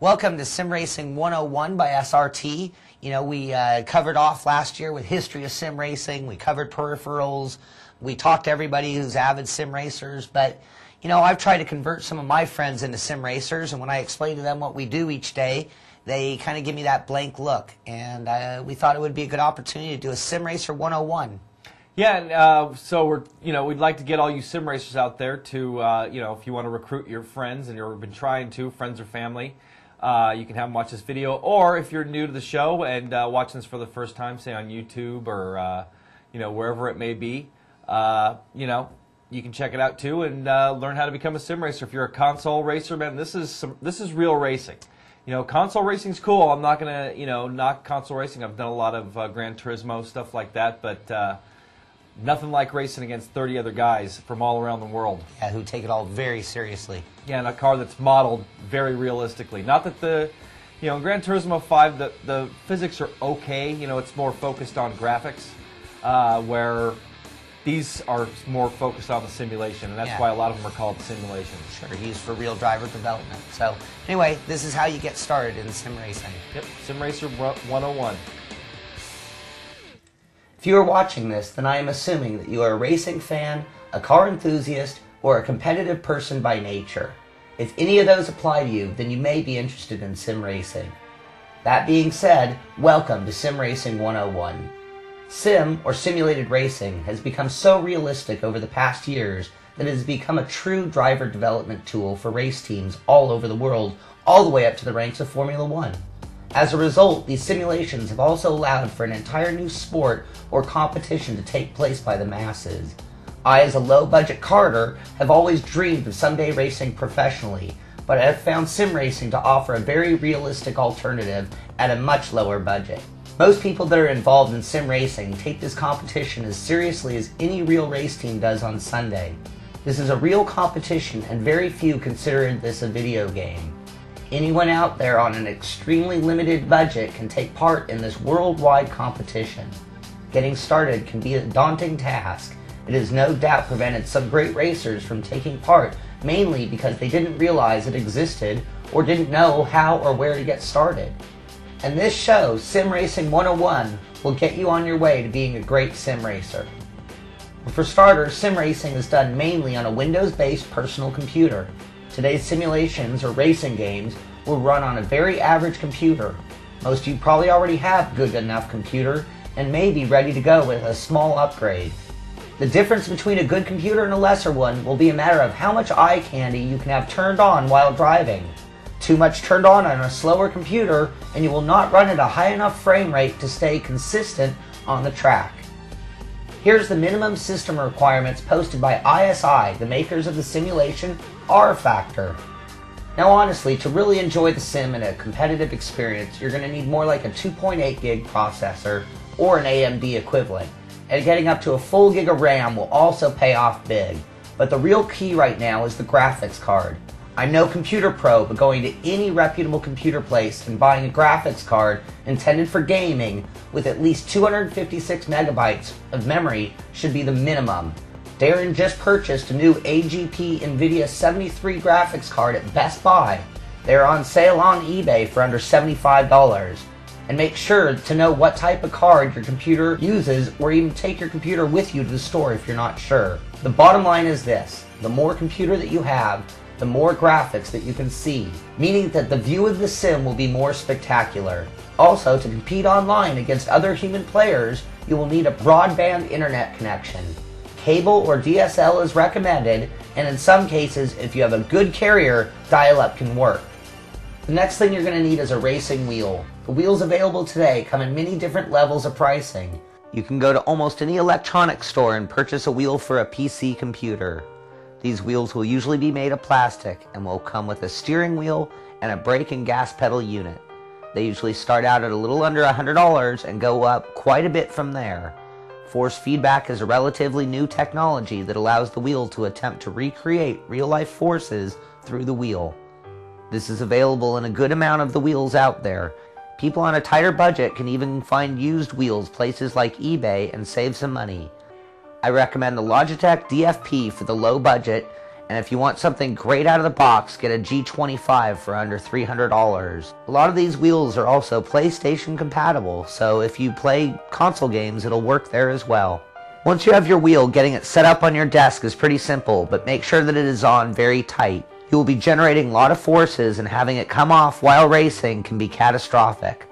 Welcome to Sim Racing 101 by SRT. You know, we covered off last year with history of sim racing. We covered peripherals. We talked to everybody who's avid sim racers. But, you know, I've tried to convert some of my friends into sim racers. And when I explain to them what we do each day, they kind of give me that blank look. And we thought it would be a good opportunity to do a Sim Racer 101. Yeah, and so we'd like to get all you sim racers out there to, if you want to recruit your friends and you've been trying to, friends or family, you can have them watch this video. Or if you're new to the show and watching this for the first time, say on YouTube or, wherever it may be, you can check it out too and learn how to become a sim racer. If you're a console racer, man, this is real racing. Console racing's cool. I'm not going to, knock console racing. I've done a lot of Gran Turismo, stuff like that, but nothing like racing against 30 other guys from all around the world. Yeah, who take it all very seriously. Yeah, and a car that's modeled very realistically. Not that in Gran Turismo 5, the physics are okay. It's more focused on graphics, where these are more focused on the simulation, and that's why a lot of them are called simulations. Sure, used for real driver development. So, anyway, this is how you get started in sim racing. Yep, Sim Racer 101. If you are watching this, then I am assuming that you are a racing fan, a car enthusiast, or a competitive person by nature. If any of those apply to you, then you may be interested in sim racing. That being said, welcome to Sim Racing 101. Sim, or simulated racing, has become so realistic over the past years that it has become a true driver development tool for race teams all over the world, all the way up to the ranks of Formula One. As a result, these simulations have also allowed for an entire new sport or competition to take place by the masses. I, as a low-budget karter, have always dreamed of someday racing professionally, but I have found sim racing to offer a very realistic alternative at a much lower budget. Most people that are involved in sim racing take this competition as seriously as any real race team does on Sunday. This is a real competition, and very few consider this a video game. Anyone out there on an extremely limited budget can take part in this worldwide competition. Getting started can be a daunting task. It has no doubt prevented some great racers from taking part, mainly because they didn't realize it existed or didn't know how or where to get started. And this show, Sim Racing 101, will get you on your way to being a great sim racer. For starters, sim racing is done mainly on a Windows-based personal computer. Today's simulations or racing games will run on a very average computer. Most of you probably already have a good enough computer and may be ready to go with a small upgrade. The difference between a good computer and a lesser one will be a matter of how much eye candy you can have turned on while driving. Too much turned on a slower computer and you will not run at a high enough frame rate to stay consistent on the track. Here's the minimum system requirements posted by ISI, the makers of the simulation R Factor. Now honestly, to really enjoy the sim in a competitive experience, you're going to need more like a 2.8 gig processor or an AMD equivalent. And getting up to a full gig of RAM will also pay off big. But the real key right now is the graphics card. I'm no computer pro, but going to any reputable computer place and buying a graphics card intended for gaming with at least 256 megabytes of memory should be the minimum. Darren just purchased a new AGP NVIDIA 73 graphics card at Best Buy. They're on sale on eBay for under $75. And make sure to know what type of card your computer uses, or even take your computer with you to the store if you're not sure. The bottom line is this: the more computer that you have, the more graphics that you can see, meaning that the view of the sim will be more spectacular. Also, to compete online against other human players, you will need a broadband internet connection. Cable or DSL is recommended, and in some cases, if you have a good carrier, dial-up can work. The next thing you're going to need is a racing wheel. The wheels available today come in many different levels of pricing. You can go to almost any electronics store and purchase a wheel for a PC computer. These wheels will usually be made of plastic and will come with a steering wheel and a brake and gas pedal unit. They usually start out at a little under $100 and go up quite a bit from there. Force feedback is a relatively new technology that allows the wheel to attempt to recreate real-life forces through the wheel. This is available in a good amount of the wheels out there. People on a tighter budget can even find used wheels places like eBay and save some money. I recommend the Logitech DFP for the low budget, And if you want something great out of the box, get a G25 for under $300. A lot of these wheels are also PlayStation compatible, so if you play console games, it'll work there as well. Once you have your wheel, getting it set up on your desk is pretty simple, but make sure that it is on very tight. You will be generating a lot of forces, and having it come off while racing can be catastrophic.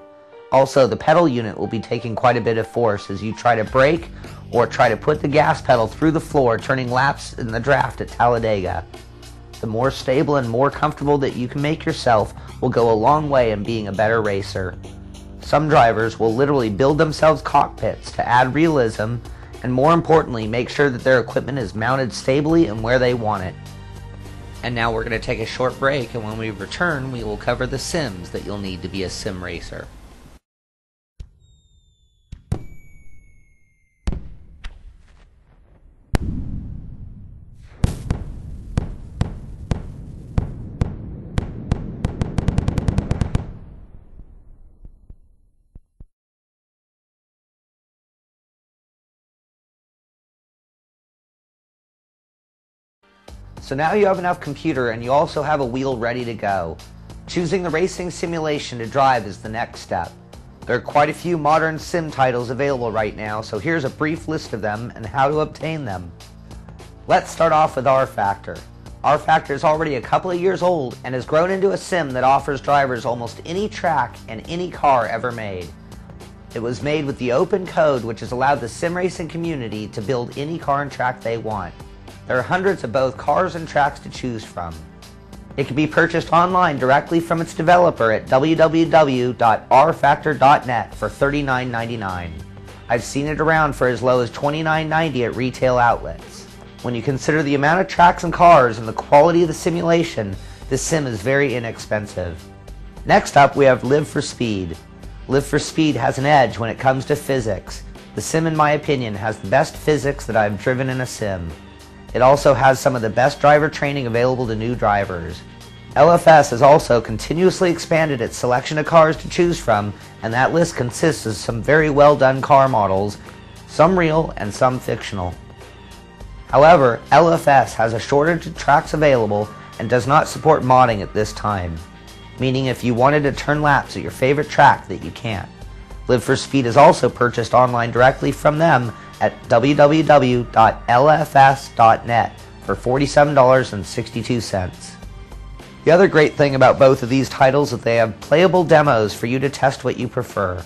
Also, the pedal unit will be taking quite a bit of force as you try to brake or try to put the gas pedal through the floor, turning laps in the draft at Talladega. The more stable and more comfortable that you can make yourself will go a long way in being a better racer. Some drivers will literally build themselves cockpits to add realism, and more importantly, make sure that their equipment is mounted stably and where they want it. And now we're going to take a short break, and when we return, we will cover the sims that you'll need to be a sim racer. So now you have enough computer and you also have a wheel ready to go. Choosing the racing simulation to drive is the next step. There are quite a few modern sim titles available right now, so here's a brief list of them and how to obtain them. Let's start off with R-Factor. R-Factor is already a couple of years old and has grown into a sim that offers drivers almost any track and any car ever made. It was made with the open code, which has allowed the sim racing community to build any car and track they want. There are hundreds of both cars and tracks to choose from. It can be purchased online directly from its developer at www.rfactor.net for $39.99. I've seen it around for as low as $29.90 at retail outlets. When you consider the amount of tracks and cars and the quality of the simulation, this sim is very inexpensive. Next up, we have Live for Speed. Live for Speed has an edge when it comes to physics. The sim, in my opinion, has the best physics that I've driven in a sim. It also has some of the best driver training available to new drivers. LFS has also continuously expanded its selection of cars to choose from, and that list consists of some very well done car models, some real and some fictional. However, LFS has a shortage of tracks available and does not support modding at this time, meaning if you wanted to turn laps at your favorite track that you can't. Live for Speed is also purchased online directly from them at www.lfs.net for $47.62. The other great thing about both of these titles is that they have playable demos for you to test what you prefer.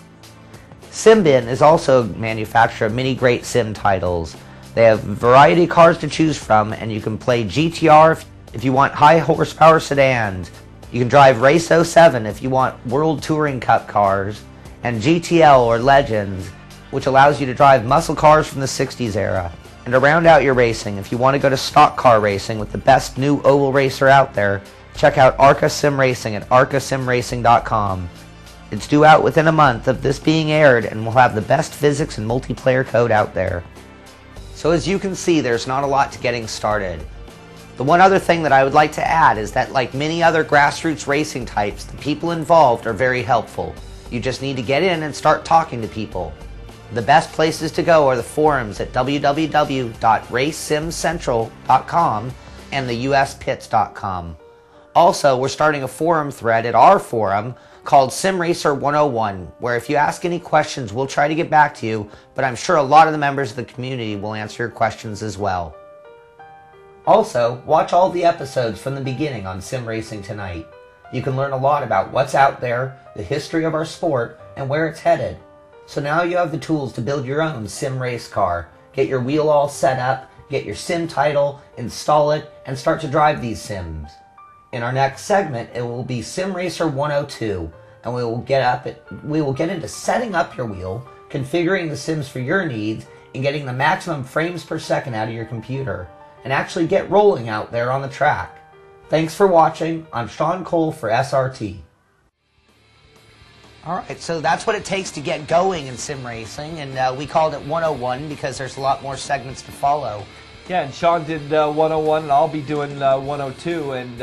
Simbin is also a manufacturer of many great sim titles. They have a variety of cars to choose from, and you can play GTR if you want high horsepower sedans. You can drive Race 07 if you want World Touring Cup cars, and GTL or Legends, which allows you to drive muscle cars from the 60s era. And to round out your racing, if you want to go to stock car racing with the best new oval racer out there, check out Arca Sim Racing at arcasimracing.com. It's due out within a month of this being aired and will have the best physics and multiplayer code out there. So as you can see, there's not a lot to getting started. The one other thing that I would like to add is that, like many other grassroots racing types, the people involved are very helpful. You just need to get in and start talking to people. The best places to go are the forums at www.racesimcentral.com and the uspits.com. Also, we're starting a forum thread at our forum called SimRacer 101, where if you ask any questions, we'll try to get back to you, but I'm sure a lot of the members of the community will answer your questions as well. Also, watch all the episodes from the beginning on Sim Racing Tonight. You can learn a lot about what's out there, the history of our sport, and where it's headed. So now you have the tools to build your own sim race car, get your wheel all set up, get your sim title, install it, and start to drive these sims. In our next segment, it will be Sim Racer 102, and we will get into setting up your wheel, configuring the sims for your needs, and getting the maximum frames per second out of your computer, and actually get rolling out there on the track. Thanks for watching. I'm Sean Cole for SRT. Alright, so that's what it takes to get going in sim racing, and we called it 101 because there's a lot more segments to follow. Yeah, and Sean did 101, and I'll be doing 102, and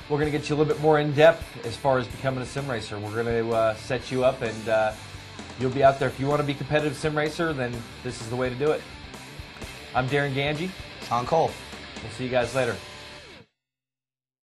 we're going to get you a little bit more in-depth as far as becoming a sim racer. We're going to set you up, and you'll be out there. If you want to be a competitive sim racer, then this is the way to do it. I'm Darren Ganji. Sean Cole. We'll see you guys later.